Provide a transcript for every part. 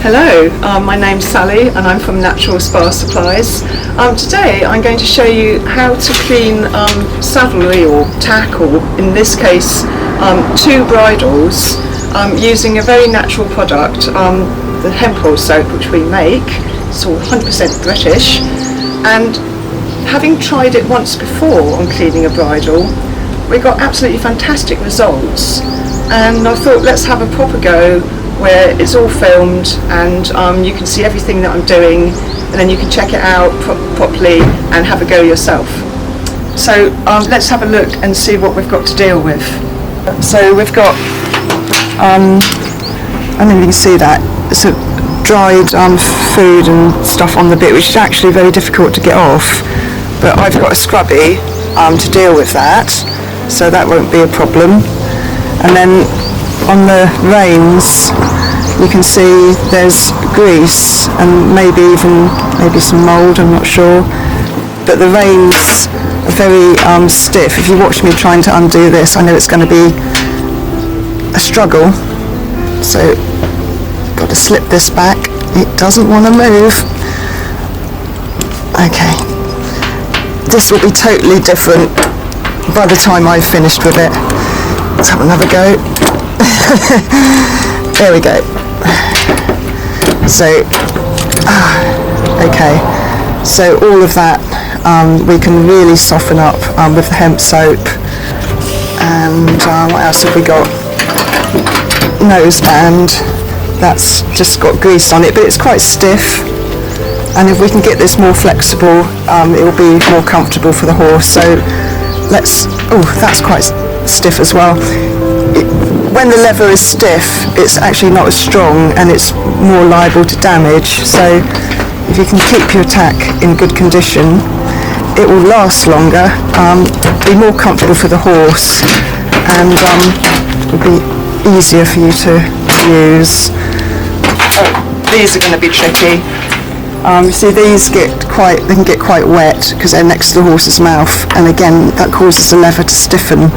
Hello, my name's Sally and I'm from Natural Spa Supplies. Today I'm going to show you how to clean saddlery or tack, or in this case two bridles, using a very natural product, the Hemp Oil Soap, which we make. It's all 100% British, and having tried it once before on cleaning a bridle, we got absolutely fantastic results, and I thought let's have a proper go where it's all filmed and you can see everything that I'm doing, and then you can check it out properly and have a go yourself. So let's have a look and see what we've got to deal with. So we've got, I don't know if you can see that, it's a dried food and stuff on the bit, which is actually very difficult to get off, but I've got a scrubby to deal with that, so that won't be a problem. And then on the reins you can see there's grease and maybe some mould, I'm not sure, but the reins are very stiff. If you watch me trying to undo this, I know it's going to be a struggle, so got to slip this back. It doesn't want to move. Okay, this will be totally different by the time I've finished with it. Let's have another go. There we go. So okay, so all of that we can really soften up with the hemp soap. And what else have we got? Noseband, that's just got grease on it, but it's quite stiff, and if we can get this more flexible, it will be more comfortable for the horse. So let's, oh, that's quite stiff as well. When the leather is stiff, it's actually not as strong and it's more liable to damage. So if you can keep your tack in good condition, it will last longer, be more comfortable for the horse, and it will be easier for you to use. Oh, these are going to be tricky. You see, these they can get quite wet because they're next to the horse's mouth, and again that causes the leather to stiffen.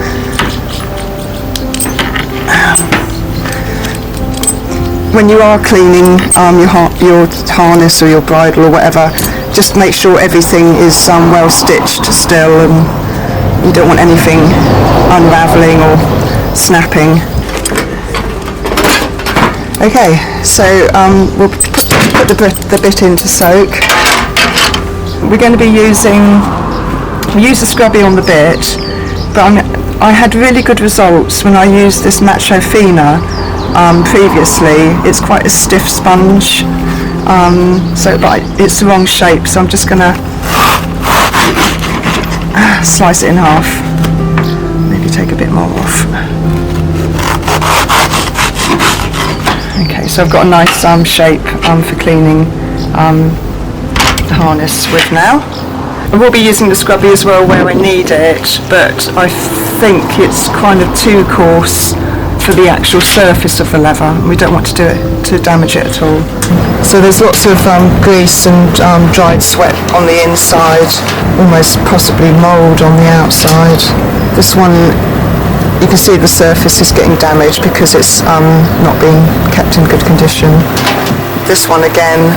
When you are cleaning your harness or your bridle or whatever, just make sure everything is well stitched still, and you don't want anything unravelling or snapping. Okay, so we'll put the bit in to soak. We're going to be use the scrubby on the bit, but I had really good results when I used this Macho Fina previously. It's quite a stiff sponge, but it's the wrong shape, so I'm just going to slice it in half, maybe take a bit more off. Okay, so I've got a nice shape for cleaning the harness with now. I will be using the scrubby as well where I need it, but I think it's kind of too coarse for the actual surface of the leather. We don't want to do it to damage it at all. So there's lots of grease and dried sweat on the inside, almost possibly mould on the outside. This one, you can see the surface is getting damaged because it's not being kept in good condition. This one again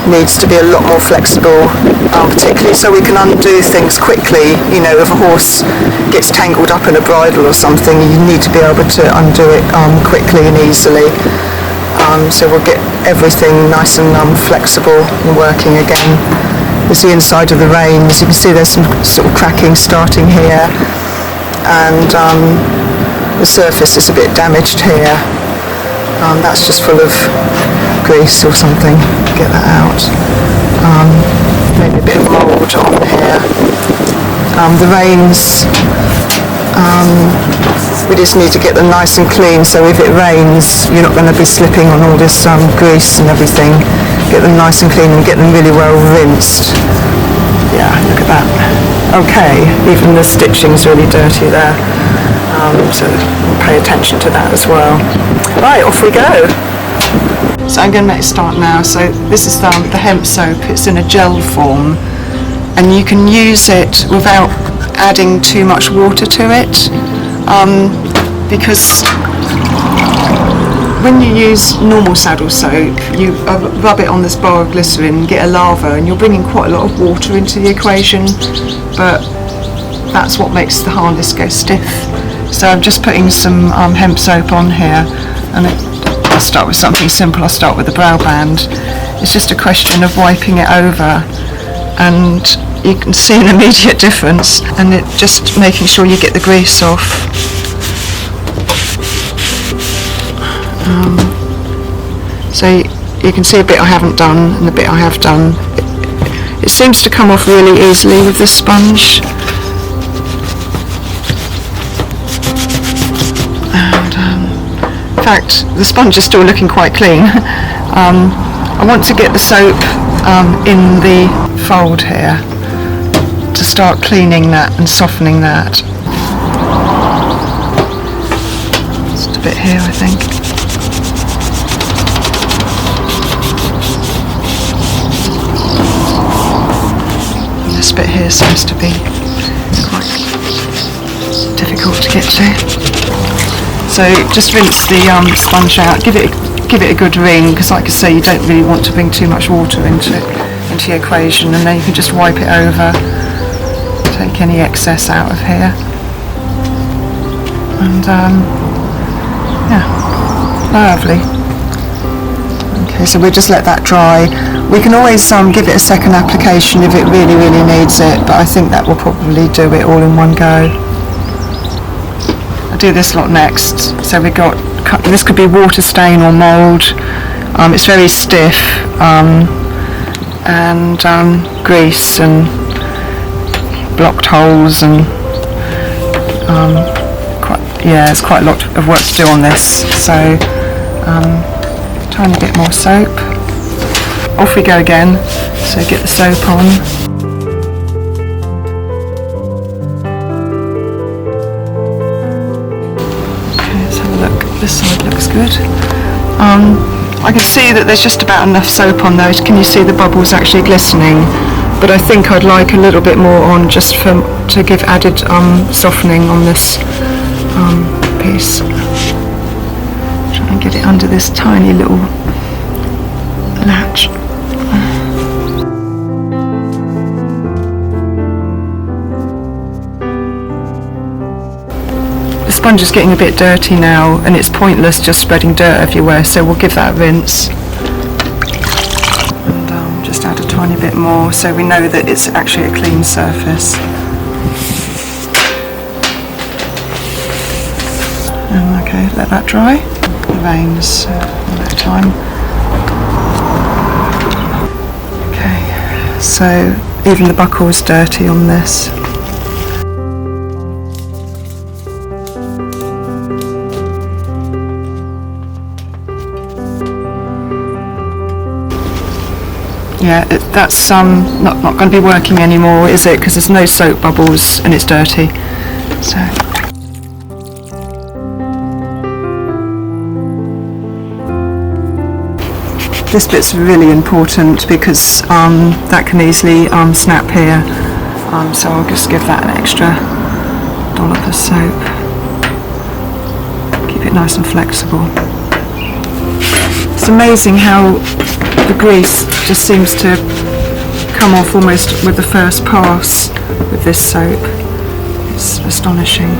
needs to be a lot more flexible, particularly so we can undo things quickly. You know, if a horse gets tangled up in a bridle or something, you need to be able to undo it quickly and easily. So we'll get everything nice and flexible and working again. There's the inside of the reins. You can see there's some sort of cracking starting here, and the surface is a bit damaged here. That's just full of grease or something. Get that out. Maybe a bit of mould on here. The reins, we just need to get them nice and clean, so if it rains you're not going to be slipping on all this grease and everything. Get them nice and clean and get them really well rinsed. Yeah, look at that. Okay, even the stitching's really dirty there, so pay attention to that as well. Right, off we go. So I'm going to make a start now. So this is the hemp soap. It's in a gel form, and you can use it without adding too much water to it, because when you use normal saddle soap, you rub it on this bar of glycerin, get a lava, and you're bringing quite a lot of water into the equation, but that's what makes the harness go stiff. So I'm just putting some hemp soap on here, and I'll start with something simple. I'll start with the brow band. It's just a question of wiping it over, and you can see an immediate difference, and it just making sure you get the grease off. So you can see a bit I haven't done and the bit I have done. It seems to come off really easily with this sponge. And in fact, the sponge is still looking quite clean. I want to get the soap in the fold here to start cleaning that and softening that. Just a bit here, I think. This bit here seems to be quite difficult to get to. So just rinse the sponge out, give it a good wring, because like I say, you don't really want to bring too much water into your equation, and then you can just wipe it over, take any excess out of here, and yeah, lovely. Okay, so we'll just let that dry. We can always give it a second application if it really needs it, but I think that will probably do it all in one go. I'll do this lot next. So we got, this could be water stain or mould. It's very stiff, and grease and blocked holes, and there's quite a lot of work to do on this. So tiny bit more soap. Off we go again, so get the soap on. Okay, let's have a look. This side looks good. I can see that there's just about enough soap on those. Can you see the bubbles actually glistening? But I think I'd like a little bit more on, just to give added softening on this piece. Try and get it under this tiny little latch. The sponge is getting a bit dirty now, and it's pointless just spreading dirt everywhere, so we'll give that a rinse. And just add a tiny bit more so we know that it's actually a clean surface. And okay, let that dry. The veins, a bit of time. Okay, so even the buckle is dirty on this. Yeah, that's not going to be working anymore, is it? Because there's no soap bubbles and it's dirty. So this bit's really important, because that can easily snap here. So I'll just give that an extra dollop of soap. Keep it nice and flexible. It's amazing how the grease just seems to come off almost with the first pass with this soap. It's astonishing.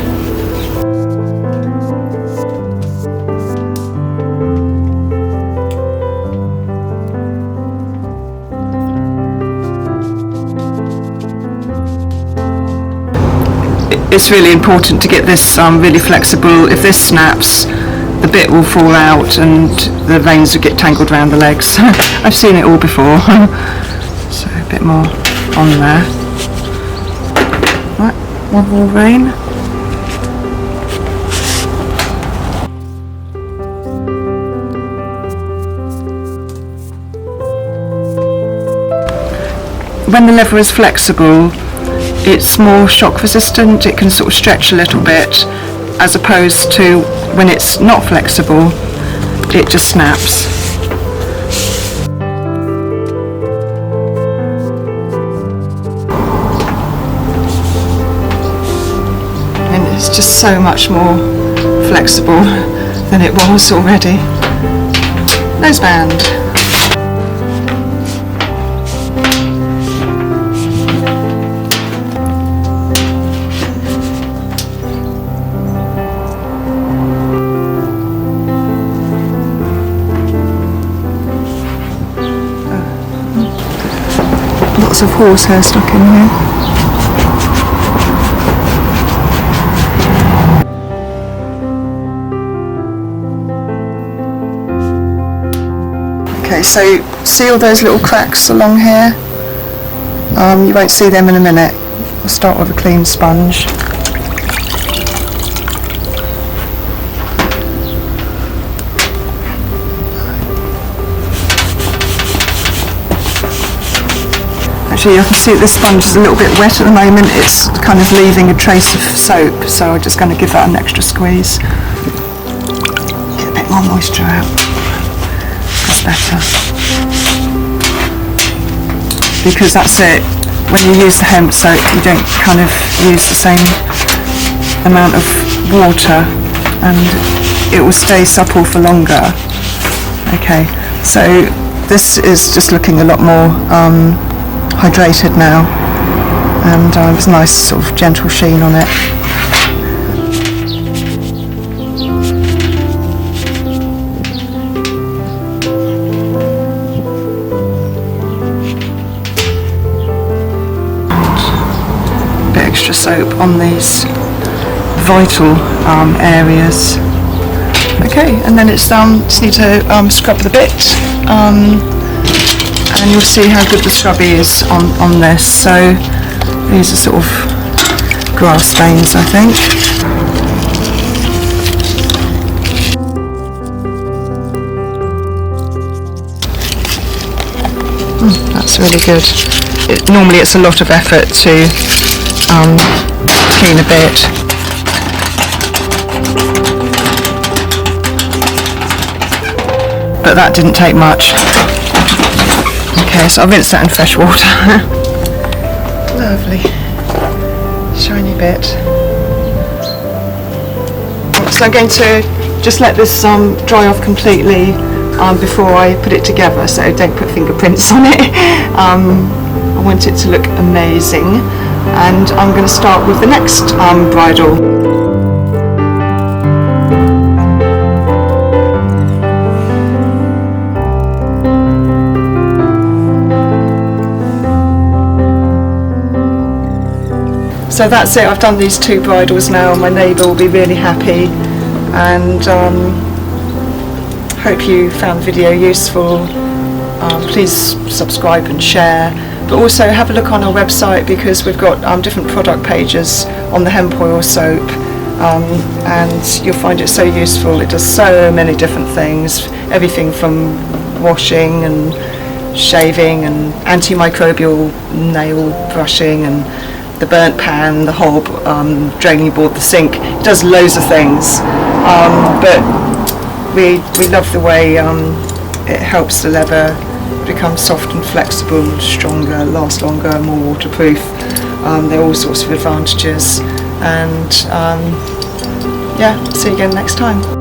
It's really important to get this really flexible. If this snaps, the bit will fall out and the veins will get tangled around the legs. I've seen it all before. So a bit more on there. Right, one more vein. When the leather is flexible, it's more shock resistant. It can sort of stretch a little bit, as opposed to when it's not flexible, it just snaps. And it's just so much more flexible than it was already. noseband. Lots of horsehair stuck in here. Okay, so see all those little cracks along here? You won't see them in a minute. I'll start with a clean sponge. Actually, I can see that this sponge is a little bit wet at the moment. It's kind of leaving a trace of soap, so I'm just going to give that an extra squeeze. Get a bit more moisture out. That's better. Because that's it. When you use the hemp soap, you don't kind of use the same amount of water, and it will stay supple for longer. Okay, so this is just looking a lot more hydrated now, and there's a nice sort of gentle sheen on it. A bit extra soap on these vital areas. Okay, and then it's just need to scrub the bit. And you'll see how good the scrubby is on this. So these are sort of grass stains, I think. That's really good. Normally it's a lot of effort to clean a bit. But that didn't take much. Okay, so I'll rinse that in fresh water. Lovely. Shiny bit. So I'm going to just let this dry off completely before I put it together, so don't put fingerprints on it. I want it to look amazing, and I'm going to start with the next bridle. So that's it, I've done these two bridles now. My neighbour will be really happy, and hope you found the video useful. Please subscribe and share, but also have a look on our website, because we've got different product pages on the hemp oil soap, and you'll find it so useful. It does so many different things, everything from washing and shaving and antimicrobial nail brushing, and the burnt pan, the hob, draining board, the sink. It does loads of things, but we love the way it helps the leather become soft and flexible, stronger, last longer, more waterproof. There are all sorts of advantages, and yeah, see you again next time.